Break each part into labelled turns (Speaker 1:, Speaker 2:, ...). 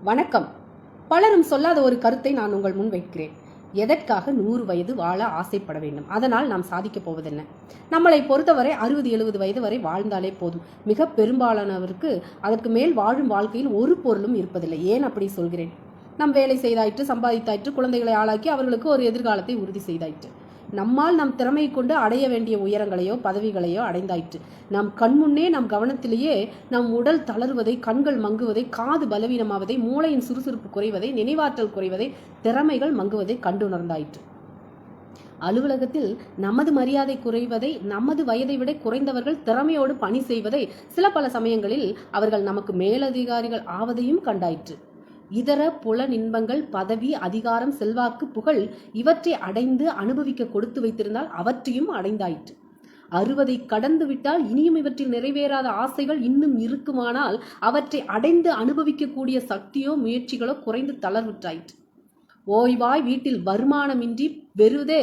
Speaker 1: வணக்கம். பலரும் சொல்லாத ஒரு கருத்தை நான் உங்கள் முன் வைக்கிறேன். எதற்காக 100 வயது வாழ ஆசைப்பட வேண்டும்? அதனால் நாம் சாதிக்கப் போவதென்ன? நம்மளை பொறுத்தவரை 60-70 வயது வரை வாழ்ந்தாலே போதும். மிக பெரும்பாலானவருக்கு அதற்கு மேல் வாழும் வாழ்க்கையில் ஒரு பொருளும் இருப்பதில்லை. ஏன் அப்படி சொல்கிறேன்? நம் வேலை செய்தாயிற்று, சம்பாதித்தாயிற்று, குழந்தைகளை ஆளாக்கி அவர்களுக்கு ஒரு எதிர்காலத்தை உறுதி செய்தாயிற்று. நம்மால் நம் திறமை கொண்டு அடைய வேண்டிய உயரங்களையோ பதவிகளையோ அடைந்தாயிற்று. நம் கண்முன்னே நம் கவனத்திலேயே நம் உடல் தளர்வதை, கண்கள் மங்குவதை, காது பலவீனமாவதை, மூளையின் சுறுசுறுப்பு குறைவதை, நினைவாற்றல் குறைவதை, திறமைகள் மங்குவதை கண்டுணர்ந்தாயிற்று. அலுவலகத்தில் நமது மரியாதை குறைவதை, நமது வயதை விட குறைந்தவர்கள் திறமையோடு பணி செய்வதை, பல சமயங்களில் அவர்கள் நமக்கு மேலதிகாரிகள் ஆவதையும் கண்டாயிற்று. இதர புல இன்பங்கள், பதவி, அதிகாரம், செல்வாக்கு, புகழ் இவற்றை அடைந்து அனுபவிக்க கொடுத்து வைத்திருந்தால் அவற்றையும் அடைந்தாயிற்று. 60 கடந்து விட்டால் இனியும் இவற்றில் நிறைவேறாத ஆசைகள் இன்னும் இருக்குமானால் அவற்றை அடைந்து அனுபவிக்கக்கூடிய சக்தியோ முயற்சிகளோ குறைந்து தளர்வுற்றாயிற்று. ஓய்வாய் வீட்டில் வருமானமின்றி வெறுதே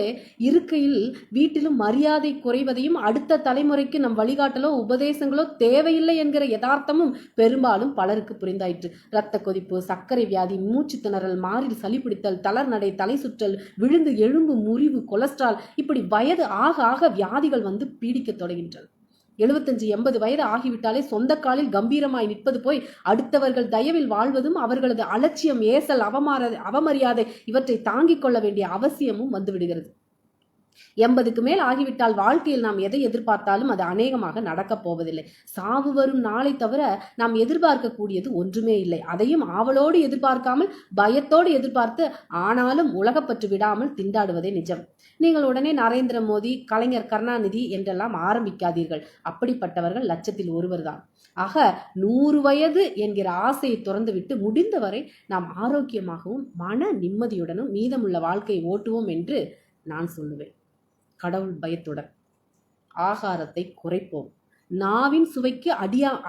Speaker 1: இருக்கையில் வீட்டிலும் மரியாதை குறைவதையும், அடுத்த தலைமுறைக்கு நம் வழிகாட்டலோ உபதேசங்களோ தேவையில்லை என்கிற யதார்த்தமும் பெரும்பாலும் பலருக்கு புரிந்தாயிற்று. இரத்த கொதிப்பு, சர்க்கரை வியாதி, மூச்சு திணறல், மாறில் சளி பிடித்தல், தளர்நடை, தலை சுற்றல், விழுந்து எலும்பு முறிவு, கொலஸ்ட்ரால், இப்படி வயது ஆக ஆக வியாதிகள் வந்து பீடிக்க தொடங்கின்றன. 75-80 வயது ஆகிவிட்டாலே சொந்த காலில் கம்பீரமாய் நிற்பது போய் அடுத்தவர்கள் தயவில் வாழ்வதும், அவர்களது அலட்சியம், ஏசல், அவமரியாதை இவற்றை தாங்கிக் கொள்ள வேண்டிய அவசியமும் வந்துவிடுகிறது. 80க்கு மேல் ஆகிவிட்டால் வாழ்க்கையில் நாம் எதை எதிர்பார்த்தாலும் அது அநேகமாக நடக்கப் போவதில்லை. சாவு வரும் நாளை தவிர நாம் எதிர்பார்க்கக்கூடியது ஒன்றுமே இல்லை. அதையும் ஆவலோடு எதிர்பார்க்காமல் பயத்தோடு எதிர்பார்த்து, ஆனாலும் உலகப்பற்று விடாமல் திண்டாடுவதே நிஜம். நீங்கள் உடனே நரேந்திர மோடி, கலைஞர் கருணாநிதி என்றெல்லாம் ஆரம்பிக்காதீர்கள். அப்படிப்பட்டவர்கள் லட்சத்தில் ஒருவர் தான். ஆக 100 வயது என்கிற ஆசையை துறந்துவிட்டு முடிந்தவரை நாம் ஆரோக்கியமாகவும் மன நிம்மதியுடனும் மீதமுள்ள வாழ்க்கையை ஓட்டுவோம் என்று நான் சொல்லுவேன். கடவுள் பயத்துடன் ஆகாரத்தை குறைப்போம். நாவின் சுவைக்கு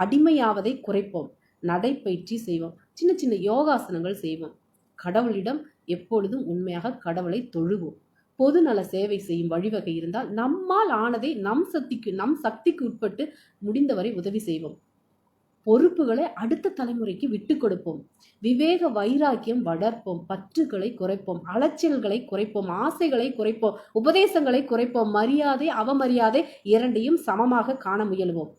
Speaker 1: அடிமையாவதை குறைப்போம். நடைப்பயிற்சி செய்வோம். சின்ன சின்ன யோகாசனங்கள் செய்வோம். கடவுளிடம் எப்பொழுதும் உண்மையாக கடவுளை தொழுவோம். பொதுநல சேவை செய்யும் வழிவகை இருந்தால் நம்மால் ஆனதை நம் சக்திக்கு உட்பட்டு முடிந்தவரை உதவி செய்வோம். பொறுப்புகளை அடுத்த தலைமுறைக்கு விட்டு கொடுப்போம். விவேக வைராக்கியம் வளர்ப்போம். பற்றுகளை குறைப்போம். அலைச்சல்களை குறைப்போம். ஆசைகளை குறைப்போம். உபதேசங்களை குறைப்போம். மரியாதை, அவமரியாதை இரண்டையும் சமமாக காண முயலுவோம்.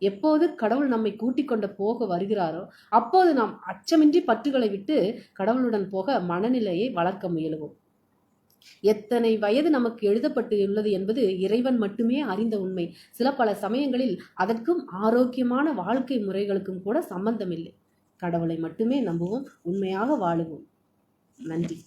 Speaker 1: எப்போது கடவுள் நம்மை கூட்டிக் கொண்டு போக வருகிறாரோ அப்போது நாம் அச்சமின்றி பற்றுகளை விட்டு கடவுளுடன் போக மனநிலையை வளர்க்க முயலுவோம். எத்தனை வயது நமக்கு எழுதப்பட்டு உள்ளது என்பது இறைவன் மட்டுமே அறிந்த உண்மை. பல சமயங்களில் அதற்கும் ஆரோக்கியமான வாழ்க்கை முறைகளுக்கும் கூட சம்பந்தமில்லை. கடவுளை மட்டுமே நம்புவோம். உண்மையாக வாழுவோம். நன்றி.